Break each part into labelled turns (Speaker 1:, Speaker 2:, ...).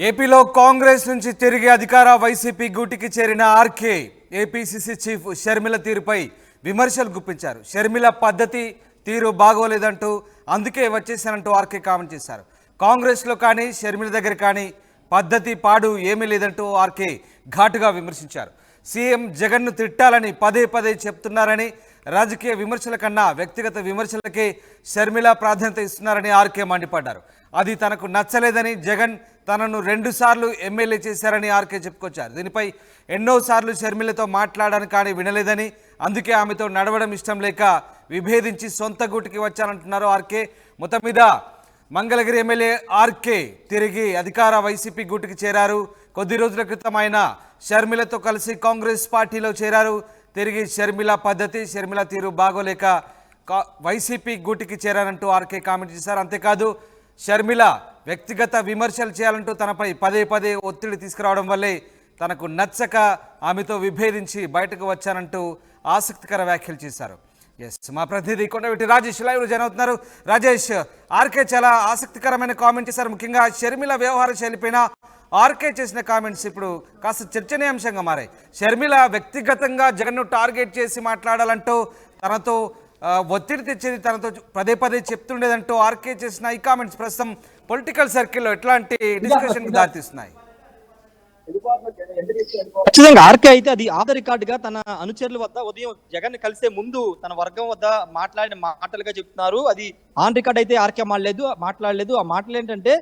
Speaker 1: ఏపీలో కాంగ్రెస్ నుంచి తిరిగి అధికార వైసీపీ గూటికి చేరిన ఆర్కే ఏపీసీసీ చీఫ్ షర్మిల తీరుపై విమర్శలు గుప్పించారు. షర్మిల పద్ధతి తీరు బాగోలేదంటూ అందుకే వచ్చేసానంటూ ఆర్కే కామెంట్ చేశారు. కాంగ్రెస్లో కానీ షర్మిల దగ్గర కానీ పద్ధతి పాడు ఏమీ లేదంటూ ఆర్కే ఘాటుగా విమర్శించారు. సీఎం జగన్ను తిట్టాలని పదే పదే చెప్తున్నారని, రాజకీయ విమర్శల కన్నా వ్యక్తిగత విమర్శలకే షర్మిల ప్రాధాన్యత ఇస్తున్నారని ఆర్కే మండిపడ్డారు. అది తనకు నచ్చలేదని, జగన్ తనను 2 సార్లు ఎమ్మెల్యే చేశారని ఆర్కే చెప్పుకొచ్చారు. దీనిపై ఎన్నోసార్లు షర్మిలతో మాట్లాడాను కానీ వినలేదని, అందుకే ఆమెతో నడవడం ఇష్టం లేక విభేదించి సొంత గూటికి వచ్చానంటున్నారు ఆర్కే. మొత్తం మీద మంగళగిరి ఎమ్మెల్యే ఆర్కే తిరిగి అధికార వైసీపీ గూటికి చేరారు. కొద్ది రోజుల క్రితం ఆయన షర్మిలతో కలిసి కాంగ్రెస్ పార్టీలో చేరారు. తిరిగి షర్మిల పద్ధతి, షర్మిల తీరు బాగోలేక వైసీపీ గూటికి చేరారంటూ ఆర్కే కామెంట్ చేశారు. అంతేకాదు షర్మిల వ్యక్తిగత విమర్శలు చేయాలంటూ తనపై పదే పదే ఒత్తిడి తీసుకురావడం వల్లే తనకు నచ్చక ఆమెతో విభేదించి బయటకు వచ్చానంటూ ఆసక్తికర వ్యాఖ్యలు చేశారు. ఎస్, మా ప్రతినిధి కొండవీటి రాజేష్ లైవ్ జాయిన్ అవుతున్నారు. రాజేష్, ఆర్కే చాలా ఆసక్తికరమైన కామెంట్ చేశారు. ముఖ్యంగా షర్మిల వ్యవహార శైలిపైన ఆర్కే చేసిన కామెంట్స్ ఇప్పుడు కాస్త చర్చనీయాంశంగా మారాయి. షర్మిల వ్యక్తిగతంగా జగన్ను టార్గెట్ చేసి మాట్లాడాలంటూ తనతో ఒత్తిడి తెచ్చేది తనతో పదే పదే చెప్తుండేదంటూ ఆర్కే చేసిన ఈ కామెంట్స్ ప్రస్తుతం పొలిటికల్ సర్కిల్లో ఎట్లాంటి డిస్కషన్కి దారితీస్తున్నాయి?
Speaker 2: ఖచ్చితంగా ఆర్కే అయితే అది ఆఫ్ ద రికార్డ్ గా తన అనుచరుల వద్ద ఉదయం జగన్ కలిసే ముందు తన వర్గం వద్ద మాట్లాడిన మాటలుగా చెప్తున్నారు. అది ఆన్ రికార్డ్ అయితే ఆర్కే మాట్లాడలేదు. ఆ మాటలు ఏంటంటే,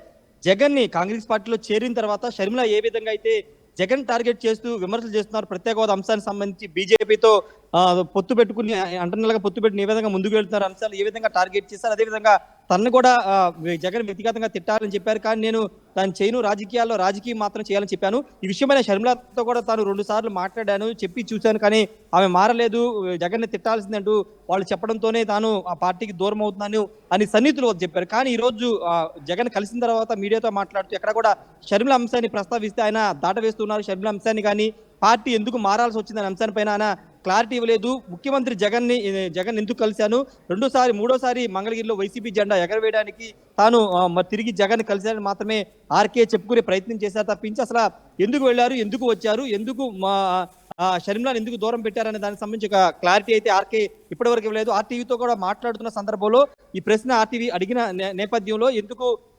Speaker 2: జగన్ ని కాంగ్రెస్ పార్టీలో చేరిన తర్వాత షర్మిల ఏ విధంగా అయితే జగన్ టార్గెట్ చేస్తూ విమర్శలు చేస్తున్నారు, ప్రత్యేక హోదా అంశానికి సంబంధించి బీజేపీతో పొత్తు పెట్టుకుని అంటర్నల్గా పొత్తు పెట్టుకుని ఏ విధంగా ముందుకు వెళ్తున్నారు, అంశాలు ఏ విధంగా టార్గెట్ చేశారు, అదేవిధంగా తనను కూడా జగన్ వ్యక్తిగతంగా తిట్టాలని చెప్పారు. కానీ నేను దాన్ని చేయను, రాజకీయాల్లో రాజకీయం మాత్రం చేయాలని చెప్పాను. ఈ విషయమైన షర్మిలతో కూడా తాను 2 సార్లు మాట్లాడాను, చెప్పి చూశాను, కానీ ఆమె మారలేదు. జగన్ని తిట్టాల్సిందంటూ వాళ్ళు చెప్పడంతోనే తాను ఆ పార్టీకి దూరం అవుతున్నాను అని సన్నిహితులు చెప్పారు. కానీ ఈ రోజు జగన్ కలిసిన తర్వాత మీడియాతో మాట్లాడుతూ ఎక్కడ కూడా షర్మిల అంశాన్ని ప్రస్తావిస్తే ఆయన దాటవేస్తున్నారు. షర్మిల అంశాన్ని కానీ పార్టీ ఎందుకు మారాల్సి వచ్చిందనే అంశానిపైన ఆయన క్లారిటీ ఇవ్వలేదు. ముఖ్యమంత్రి జగన్ ఎందుకు కలిశాను, 3వసారి మంగళగిరిలో వైసీపీ జెండా ఎగరవేయడానికి తాను తిరిగి జగన్ కలిశారని మాత్రమే ఆర్కే చెప్పుకునే ప్రయత్నం చేశారు తప్పించి అసలు ఎందుకు వెళ్ళారు, ఎందుకు వచ్చారు, ఎందుకు షర్మిలాని ఎందుకు దూరం పెట్టారనే దానికి సంబంధించి ఒక క్లారిటీ అయితే ఆర్కే ఇప్పటివరకు ఇవ్వలేదు. ఆర్టీవీతో కూడా మాట్లాడుతున్న సందర్భంలో ఈ ప్రశ్న ఆర్టీవీ అడిగిన నేపథ్యంలో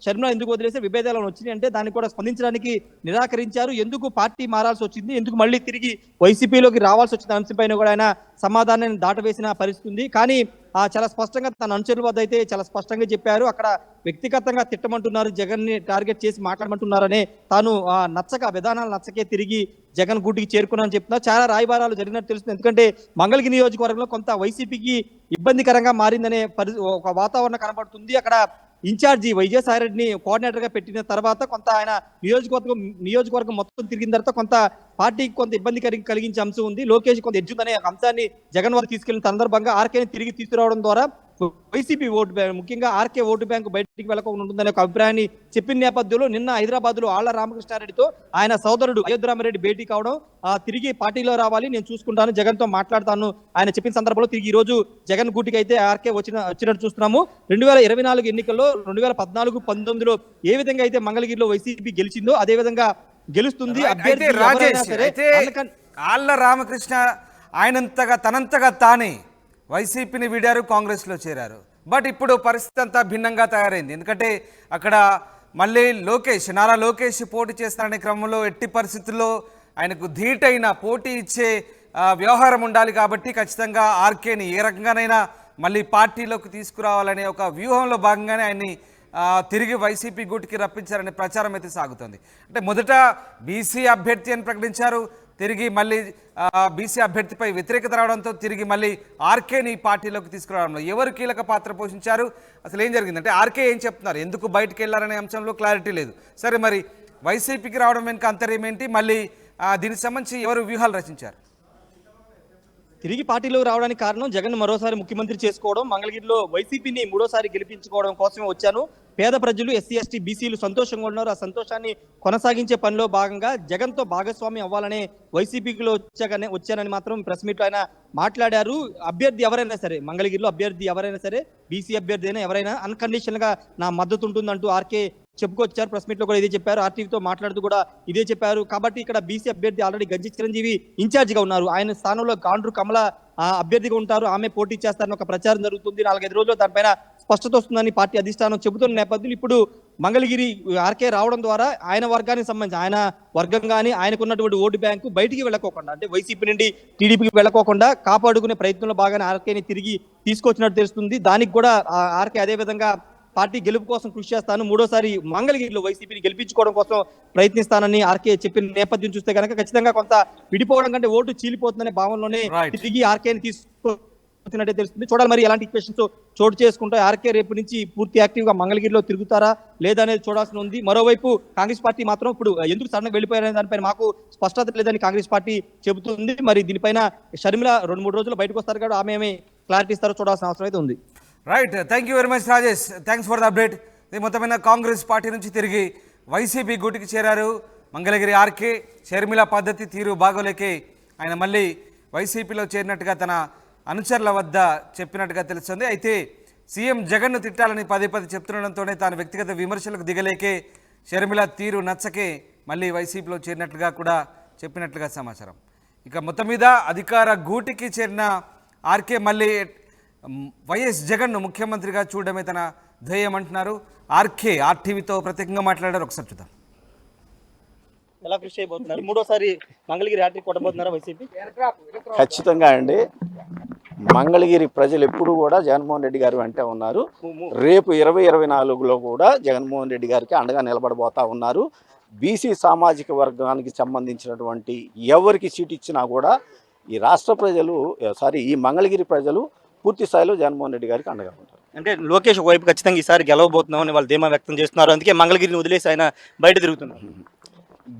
Speaker 2: షర్మిల ఎందుకు వదిలేసే విభేదాలు వచ్చినాయి అంటే దానికి కూడా స్పందించడానికి నిరాకరించారు. ఎందుకు పార్టీ మారాల్సి వచ్చింది, ఎందుకు మళ్ళీ తిరిగి వైసీపీలోకి రావాల్సి వచ్చిన అంశంపైన కూడా ఆయన సమాధానాన్ని దాటవేసిన పరిస్థితి ఉంది. కానీ చాలా స్పష్టంగా తన అనుచరుల వద్ద అయితే చాలా స్పష్టంగా చెప్పారు. అక్కడ వ్యక్తిగతంగా తిట్టమంటున్నారు, జగన్ ని టార్గెట్ చేసి మాట్లాడమంటున్నారనే తాను విధానాలు నచ్చకే తిరిగి జగన్ గూటికి చేరుకున్నానని చెప్తున్నారు. చాలా రాయబారాలు జరిగినట్టు తెలుస్తుంది. ఎందుకంటే మంగళగిరి నియోజకవర్గంలో కొంత వైసీపీకి ఇబ్బందికరంగా మారిందనే ఒక వాతావరణం కనబడుతుంది. అక్కడ ఇన్ఛార్జి విజయసాయి రెడ్డిని కోఆర్డినేటర్ గా పెట్టిన తర్వాత కొంత ఆయన నియోజకవర్గం మొత్తం తిరిగిన తర్వాత కొంత పార్టీకి కొంత ఇబ్బంది కలిగించే అంశం ఉంది. లోకేష్ కొంత ఎడ్జుందనే అంశాన్ని జగన్ వారికి తీసుకెళ్లిన సందర్భంగా ఆర్కేని తిరిగి తీసుకురావడం ద్వారా వైసీపీ ఓటు బ్యాంక్, ముఖ్యంగా ఆర్కే ఓటు బ్యాంకు బయటికి వెళ్ళకుండా ఉంటుందనే ఒక అభిప్రాయాన్ని చెప్పిన నేపథ్యంలో నిన్న హైదరాబాద్ లో ఆళ్ల రామకృష్ణారెడ్డితో ఆయన సోదరుడు అయోధ్యరామరెడ్డి భేటీ కావడం, తిరిగి పార్టీలో రావాలి, నేను చూసుకుంటాను, జగన్ తో మాట్లాడతాను ఆయన చెప్పిన సందర్భంలో తిరిగి ఈ రోజు జగన్ గూటికి అయితే ఆర్కే వచ్చినట్టు చూస్తున్నాము. 2024 ఎన్నికల్లో 2014-19లో ఏ విధంగా అయితే మంగళగిరిలో వైసీపీ గెలిచిందో అదే విధంగా గెలుస్తుంది.
Speaker 1: ఆళ్ల రామకృష్ణ తనంతగా తానే వైసీపీని వీడారు, కాంగ్రెస్లో చేరారు. బట్ ఇప్పుడు పరిస్థితి అంతా భిన్నంగా తయారైంది. ఎందుకంటే అక్కడ మళ్ళీ నారా లోకేష్ పోటీ చేస్తారనే క్రమంలో ఎట్టి పరిస్థితుల్లో ఆయనకు ధీటైన పోటీ ఇచ్చే వ్యవహారం ఉండాలి. కాబట్టి ఖచ్చితంగా ఆర్కేని ఏ రకంగానైనా మళ్ళీ పార్టీలోకి తీసుకురావాలనే ఒక వ్యూహంలో భాగంగానే ఆయన్ని తిరిగి వైసీపీ గూటికి రప్పించారనే ప్రచారం అయితే సాగుతుంది. అంటే మొదట బీసీ అభ్యర్థి అని ప్రకటించారు, తిరిగి మళ్ళీ బీసీ అభ్యర్థిపై వ్యతిరేకత రావడంతో తిరిగి మళ్ళీ ఆర్కేని పార్టీలోకి తీసుకురావడంలో ఎవరు కీలక పాత్ర పోషించారు, అసలు ఏం జరిగిందంటే ఆర్కే ఏం చెప్తున్నారు, ఎందుకు బయటకు వెళ్ళారనే అంశంలో క్లారిటీ లేదు. సరే, మరి వైసీపీకి రావడం వెనుక అంతర్యం ఏంటి, మళ్ళీ దీనికి సంబంధించి ఎవరు వ్యూహాలు రచించారు?
Speaker 2: తిరిగి పార్టీలో రావడానికి కారణం జగన్ మరోసారి ముఖ్యమంత్రి చేసుకోవడం, మంగళగిరిలో వైసీపీని 3వసారి గెలిపించుకోవడం కోసమే వచ్చాను, పేద ప్రజలు ఎస్సీ ఎస్టీ బీసీలు సంతోషంగా ఉన్నారు. ఆ సంతోషాన్ని కొనసాగించే పనిలో భాగంగా జగన్తో భాగస్వామి అవ్వాలనే వైసీపీలో వచ్చానని మాత్రం ప్రెస్ మీట్లో ఆయన మాట్లాడారు. అభ్యర్థి ఎవరైనా సరే, మంగళగిరిలో అభ్యర్థి ఎవరైనా సరే, బీసీ అభ్యర్థి అయినా ఎవరైనా అన్కండిషనల్ గా నా మద్దతు ఉంటుందంటూ ఆర్కే చెప్పుకొచ్చారు. ప్రెస్ మీట్ లో కూడా ఇదే చెప్పారు. ఆర్టీవీతో మాట్లాడుతూ కూడా ఇదే చెప్పారు. కాబట్టి ఇక్కడ బీసీ అభ్యర్థి ఆల్రెడీ గంజి చిరంజీవి ఇన్ఛార్జ్ గా ఉన్నారు. ఆయన స్థానంలో గాండ్రు కమల అభ్యర్థిగా ఉంటారు. ఆమె పోటీ చేస్తారని ఒక ప్రచారం జరుగుతుంది. 4-5 రోజుల్లో దానిపైన స్పష్టత వస్తుందని పార్టీ అధిష్టానం చెబుతున్న నేపథ్యంలో ఇప్పుడు మంగళగిరి ఆర్కే రావడం ద్వారా ఆయన వర్గానికి సంబంధించి ఆయన వర్గం కానీ ఆయనకున్నటువంటి ఓటు బ్యాంకు బయటికి వెళ్ళకోకుండా, అంటే వైసీపీ నుండి టీడీపీకి వెళ్ళకోకుండా కాపాడుకునే ప్రయత్నంలో భాగానే ఆర్కేని తిరిగి తీసుకొచ్చినట్టు తెలుస్తుంది. దానికి కూడా ఆర్కే అదే విధంగా పార్టీ గెలుపు కోసం కృషి చేస్తాను, మూడోసారి మంగళగిరిలో వైసీపీని గెలిపించుకోవడం కోసం ప్రయత్నిస్తానని ఆర్కే చెప్పిన నేపథ్యం చూస్తే కనుక ఖచ్చితంగా కొంత విడిపోవడం కంటే ఓటు చీలిపోతుందనే భావనలోనే తిరిగి ఆర్కేని తీసుకొచ్చినట్టే తెలుస్తుంది. చూడాలి మరి ఎలాంటి ఈక్వేషన్స్ చోటు చేసుకుంటే ఆర్కే రేపు నుంచి పూర్తి యాక్టివ్ గా మంగళగిరిలో తిరుగుతారా లేదా అనేది చూడాల్సి ఉంది. మరోవైపు కాంగ్రెస్ పార్టీ మాత్రం ఇప్పుడు ఎందుకు సడన్ గా వెళ్ళిపోయారనే దానిపైన మాకు స్పష్టత లేదని కాంగ్రెస్ పార్టీ చెబుతుంది. మరి దీనిపైన షర్మిల 2-3 రోజులు బయటకు వస్తారు కాబట్టి ఆమె ఏమి క్లారిటీ ఇస్తారో చూడాల్సిన అవసరం అయితే ఉంది.
Speaker 1: Right, thank you very much Rajesh, thanks for the update. ఇది మొత్తమైన కాంగ్రెస్ పార్టీ నుంచి తిరిగి వైసీపీ గూటికి చేరారు మంగళగిరి ఆర్కే. షర్మిల పద్ధతి తీరు బాగోలేకే ఆయన మళ్ళీ వైసీపీలో చేరినట్టుగా తన అనుచరుల వద్ద చెప్పినట్టుగా తెలుస్తుంది. అయితే సీఎం జగన్ను తిట్టాలని పదే చెప్తుండడంతోనే తాను వ్యక్తిగత విమర్శలకు దిగలేకే, షర్మిల తీరు నచ్చకే మళ్ళీ వైసీపీలో చేరినట్లుగా కూడా చెప్పినట్లుగా సమాచారం. ఇక మొత్తం మీద అధికార గూటికి చేరిన ఆర్కే మళ్ళీ వైఎస్ జగన్ను ముఖ్యమంత్రిగా చూడడమే తన ధ్యేయం అంటున్నారు. ఆర్కే ఆర్టీవీతో ప్రత్యేకంగా మాట్లాడారు. ఒకసారి చూద్దాం.
Speaker 2: ఎలా కృషి చేయబోతున్నారు? మూడోసారి మంగళగిరి హ్యాట్రిక్ కొట్టబోతున్నారా వైసీపీ?
Speaker 3: ఖచ్చితంగా అండి. మంగళగిరి ప్రజలు ఎప్పుడు కూడా జగన్మోహన్ రెడ్డి గారు అంటే ఉన్నారు. రేపు 2024లో కూడా జగన్మోహన్ రెడ్డి గారికి అండగా నిలబడబోతా ఉన్నారు. బీసీ సామాజిక వర్గానికి సంబంధించినటువంటి ఎవరికి సీట్ ఇచ్చినా కూడా ఈ రాష్ట్ర ప్రజలు ఈ మంగళగిరి ప్రజలు పూర్తి స్థాయిలో జగన్మోహన్ రెడ్డి గారికి అండగా ఉంటారు.
Speaker 2: అంటే లోకేష్ ఒకవైపు ఖచ్చితంగా ఈసారి గెలవబోతున్నామని వాళ్ళు ధీమా వ్యక్తం చేస్తున్నారు. అందుకే మంగళగిరిని వదిలేసి ఆయన బయట తిరుగుతున్నారు.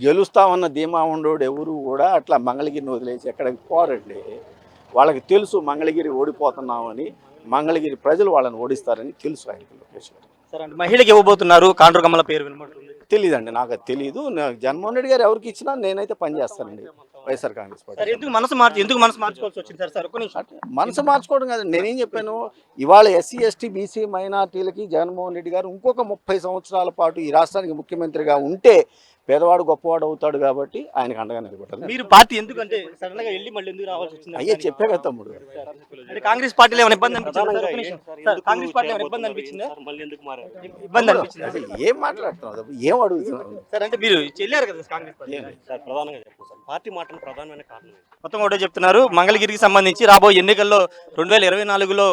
Speaker 3: గెలుస్తామన్న ధీమా ఉండోడు ఎవరు కూడా అట్లా మంగళగిరిని వదిలేసి ఎక్కడికి పోరండి. వాళ్ళకి తెలుసు మంగళగిరి ఓడిపోతున్నామని, మంగళగిరి ప్రజలు వాళ్ళని ఓడిస్తారని తెలుసు ఆయనకి, లోకేష్ గారు.
Speaker 2: సరే అండి, మహిళకి ఇవ్వబోతున్నారు కాండ్రు కమల పేరు వినబడుతుంది.
Speaker 3: తెలీదండి, నాకు అది తెలీదు. జగన్మోహన్ రెడ్డి గారు ఎవరికి ఇచ్చినా నేనైతే పనిచేస్తానండి వైఎస్ఆర్ కాంగ్రెస్ పార్టీ.
Speaker 2: ఎందుకు మనసు మార్చుకోవాల్సి వచ్చింది సార్?
Speaker 3: మనసు మార్చుకోవడం కాదు, నేనేం చెప్పాను, ఇవాళ ఎస్సీ ఎస్టీ బీసీ మైనార్టీలకి జగన్మోహన్ రెడ్డి గారు ఇంకొక 30 సంవత్సరాల పాటు ఈ రాష్ట్రానికి ముఖ్యమంత్రిగా ఉంటే పేదవాడు గొప్పవాడు అవుతాడు కాబట్టి ఆయనకు అండగా నిలబడాలి.
Speaker 2: మీరు పార్టీ ఎందుకంటే సడన్ గా వెళ్ళి మళ్ళీ ఎందుకు రావాల్సి వచ్చింది?
Speaker 3: అయ్యే చెప్పే కదా తమ్ముడు.
Speaker 2: అంటే కాంగ్రెస్ పార్టీలో ఏమైనా ఇబ్బంది అనిపించింది? కాంగ్రెస్ పార్టీలో ఏమైనా ఇబ్బంది అనిపించిందా? ఇబ్బంది అనిపించింది?
Speaker 3: అసలు ఏం మాట్లాడుతున్నావు, ఏం అడుగుతున్నావు
Speaker 2: సార్? అంటే మీరు చెల్లారు కదా కాంగ్రెస్ పార్టీ.
Speaker 4: ప్రధానంగా చెప్పారు సార్, పార్టీ మాటలు ప్రధానమైన కారణం
Speaker 2: మొత్తం ఒకటే చెప్తున్నారు. మంగళగిరికి సంబంధించి రాబోయే ఎన్నికల్లో 2024లో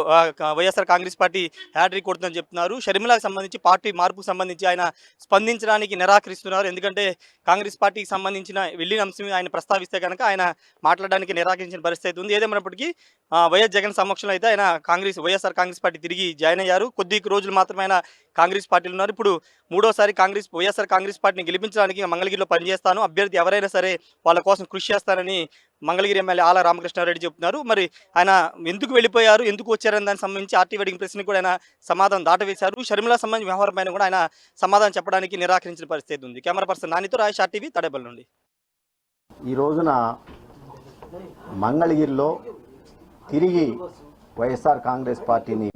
Speaker 2: వైఎస్ఆర్ కాంగ్రెస్ పార్టీ హ్యాట్రిక్ కొడుతుందని చెప్తున్నారు. షర్మిలకు సంబంధించి పార్టీ మార్పుకు సంబంధించి ఆయన స్పందించడానికి నిరాకరిస్తున్నారు. ఎందుకంటే కాంగ్రెస్ పార్టీకి సంబంధించిన వెళ్ళిన అంశం ఆయన ప్రస్తావిస్తే కనుక ఆయన మాట్లాడడానికి నిరాకరించిన పరిస్థితి ఉంది. ఏదేమైనప్పటికీ వైఎస్ జగన్ సమక్షంలో అయితే ఆయన వైఎస్ఆర్ కాంగ్రెస్ పార్టీ తిరిగి జాయిన్ అయ్యారు. కొద్ది రోజులు మాత్రమే ఆయన కాంగ్రెస్ పార్టీలో ఉన్నారు. ఇప్పుడు మూడోసారి వైఎస్ఆర్ కాంగ్రెస్ పార్టీని గెలిపించడానికి మంగళగిరిలో పనిచేస్తాను, అభ్యర్థి ఎవరైనా సరే వాళ్ళ కోసం కృషి చేస్తానని మంగళగిరి ఎమ్మెల్యే ఆల రామకృష్ణారెడ్డి చెప్తున్నారు. మరి ఆయన ఎందుకు వెళ్ళిపోయారు, ఎందుకు వచ్చారని దానికి సంబంధించి ఆర్టీ వెడ్డింగ్ ప్రశ్నకు కూడా ఆయన సమాధానం దాటవేశారు. షర్మిల సంబంధించిన వ్యవహారం పైన కూడా ఆయన సమాధానం చెప్పడానికి నిరాకరించిన పరిస్థితి ఉంది. కెమెరా పర్సన్ నానితో రాజేష్, ఆర్టీవీ, తాడేపల్లి నుండి.
Speaker 3: ఈ రోజున మంగళగిరిలో తిరిగి వైఎస్ఆర్ కాంగ్రెస్ పార్టీని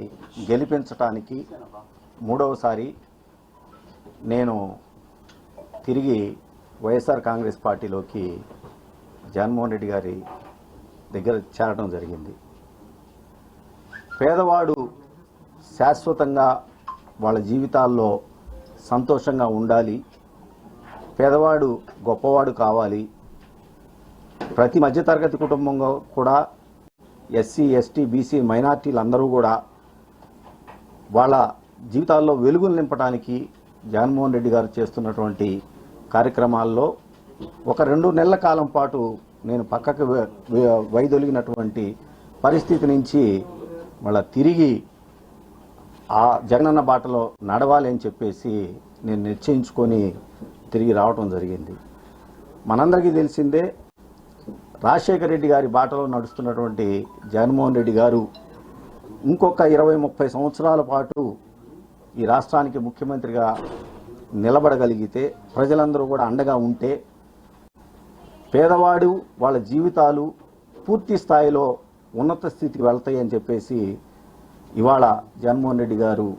Speaker 3: గెలిపించడానికి మూడవసారి నేను తిరిగి వైఎస్ఆర్ కాంగ్రెస్ పార్టీలోకి జగన్మోహన్ రెడ్డి గారి దగ్గర చేరడం జరిగింది. పేదవాడు శాశ్వతంగా వాళ్ళ జీవితాల్లో సంతోషంగా ఉండాలి, పేదవాడు గొప్పవాడు కావాలి, ప్రతి మధ్యతరగతి కుటుంబంలో కూడా ఎస్సీ ఎస్టీ బీసీ మైనార్టీలు అందరూ కూడా వాళ్ళ జీవితాల్లో వెలుగులు నింపడానికి జగన్మోహన్ రెడ్డి గారు చేస్తున్నటువంటి కార్యక్రమాల్లో ఒక 2 నెలల కాలం పాటు నేను పక్కకు వైదొలిగినటువంటి పరిస్థితి నుంచి మళ్ళా తిరిగి ఆ జగనన్న బాటలో నడవాలి అని చెప్పేసి నేను నిశ్చయించుకొని తిరిగి రావటం జరిగింది. మనందరికీ తెలిసిందే, రాజశేఖర రెడ్డి గారి బాటలో నడుస్తున్నటువంటి జగన్మోహన్ రెడ్డి గారు ఇంకొక 20-30 సంవత్సరాల పాటు ఈ రాష్ట్రానికి ముఖ్యమంత్రిగా నిలబడగలిగితే, ప్రజలందరూ కూడా అండగా ఉంటే పేదవాడు వాళ్ళ జీవితాలు పూర్తి స్థాయిలో ఉన్నత స్థితికి వెళ్తాయి అని చెప్పేసి ఇవాళ జగన్మోహన్ రెడ్డి గారు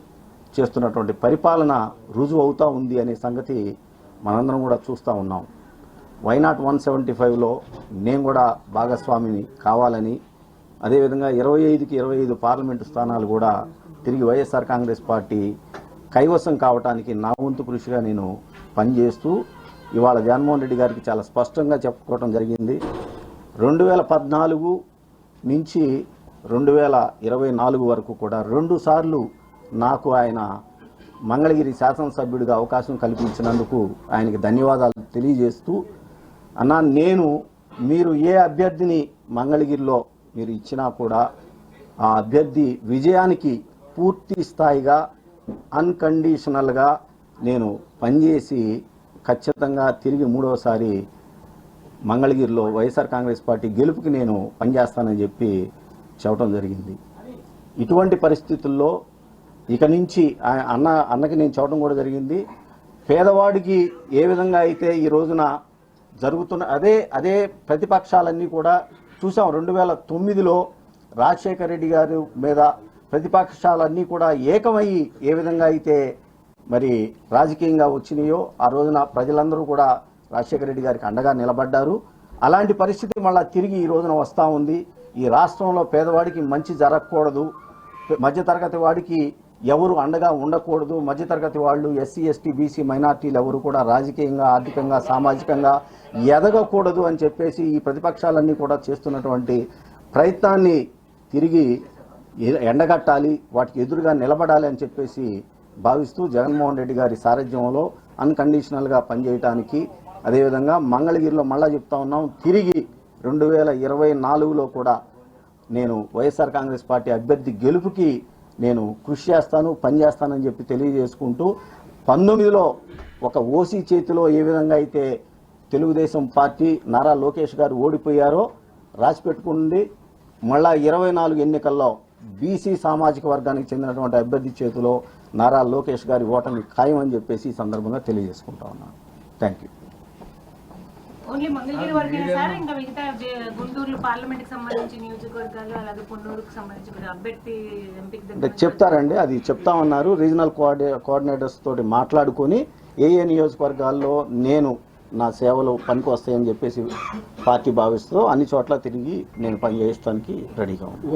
Speaker 3: చేస్తున్నటువంటి పరిపాలన రుజువు అవుతూ ఉంది అనే సంగతి మనందరం కూడా చూస్తూ ఉన్నాం. వైనాట్ 175లో నేను కూడా భాగస్వామిని కావాలని, అదేవిధంగా 25కి 25 పార్లమెంటు స్థానాలు కూడా తిరిగి వైఎస్ఆర్ కాంగ్రెస్ పార్టీ కైవసం కావటానికి నా వంతు కృషిగా నేను పనిచేస్తూ ఇవాళ జగన్మోహన్ రెడ్డి గారికి చాలా స్పష్టంగా చెప్పుకోవడం జరిగింది. 2014 నుంచి 2024 వరకు కూడా 2 సార్లు నాకు ఆయన మంగళగిరి శాసనసభ్యుడిగా అవకాశం కల్పించినందుకు ఆయనకి ధన్యవాదాలు తెలియజేస్తూ, అన్నా మీరు ఏ అభ్యర్థిని మంగళగిరిలో మీరు ఇచ్చినా కూడా ఆ అభ్యర్థి విజయానికి పూర్తి స్థాయిగా అన్కండిషనల్గా నేను పనిచేసి ఖచ్చితంగా తిరిగి 3వసారి మంగళగిరిలో వైఎస్ఆర్ కాంగ్రెస్ పార్టీ గెలుపుకి నేను పనిచేస్తానని చెప్పి చెప్పడం జరిగింది. ఇటువంటి పరిస్థితుల్లో ఇక నుంచి అన్నకి నేను చెప్పడం కూడా జరిగింది, పేదవాడికి ఏ విధంగా అయితే ఈ రోజున జరుగుతున్న అదే ప్రతిపక్షాలన్నీ కూడా చూసాం. 2009లో రాజశేఖర రెడ్డి గారి మీద ప్రతిపక్షాలన్నీ కూడా ఏకమయ్యి ఏ విధంగా అయితే మరి రాజకీయంగా వచ్చినాయో ఆ రోజున ప్రజలందరూ కూడా రాజశేఖర రెడ్డి గారికి అండగా నిలబడ్డారు. అలాంటి పరిస్థితి మళ్ళా తిరిగి ఈ రోజున వస్తూ ఉంది. ఈ రాష్ట్రంలో పేదవాడికి మంచి జరగకూడదు, మధ్యతరగతి వాడికి ఎవరు అండగా ఉండకూడదు, మధ్యతరగతి వాళ్ళు ఎస్సీ ఎస్టీ బీసీ మైనార్టీలు ఎవరు కూడా రాజకీయంగా ఆర్థికంగా సామాజికంగా ఎదగకూడదు అని చెప్పేసి ఈ ప్రతిపక్షాలన్నీ కూడా చేస్తున్నటువంటి ప్రయత్నాన్ని తిరిగి ఎండగట్టాలి, వాటికి ఎదురుగా నిలబడాలి అని చెప్పేసి భావిస్తూ జగన్మోహన్ రెడ్డి గారి సారథ్యంలో అన్కండిషనల్గా పనిచేయటానికి, అదేవిధంగా మంగళగిరిలో మళ్ళా చెప్తా ఉన్నాం, తిరిగి 2024లో కూడా నేను వైఎస్ఆర్ కాంగ్రెస్ పార్టీ అభ్యర్థి గెలుపుకి నేను కృషి చేస్తాను, పనిచేస్తానని చెప్పి తెలియజేసుకుంటూ, 19లో ఒక ఓసీ చేతిలో ఏ విధంగా అయితే తెలుగుదేశం పార్టీ నారా లోకేష్ గారు ఓడిపోయారో రాసిపెట్టుకుండి, మళ్ళా 24 ఎన్నికల్లో బీసీ సామాజిక వర్గానికి చెందినటువంటి అభ్యర్థి చేతిలో నారా లోకేష్ గారి ఓటమి ఖాయం అని చెప్పేసి ఈ సందర్భంగా తెలియజేసుకుంటా ఉన్నాను. Thank you.
Speaker 5: ఓన్లీ మంగళగిరి వరకేనా సార్, ఇంకా మిగతా గుంటూరు పార్లమెంట్ కి సంబంధించి నియోజకవర్గాలు అలాగే పొన్నూరుకు సంబంధించి అభ్యర్థి
Speaker 3: అంటే చెప్తారండి, అది చెప్తామన్నారు. రీజనల్ కోఆర్డినేటర్స్ తోటి మాట్లాడుకొని ఏ నియోజకవర్గాల్లో నేను నా సేవలు పనికి వస్తాయని చెప్పేసి పార్టీ భావిస్తూ అన్ని చోట్ల తిరిగి నేను పనిచేయడానికి రెడీగా ఉన్నాను.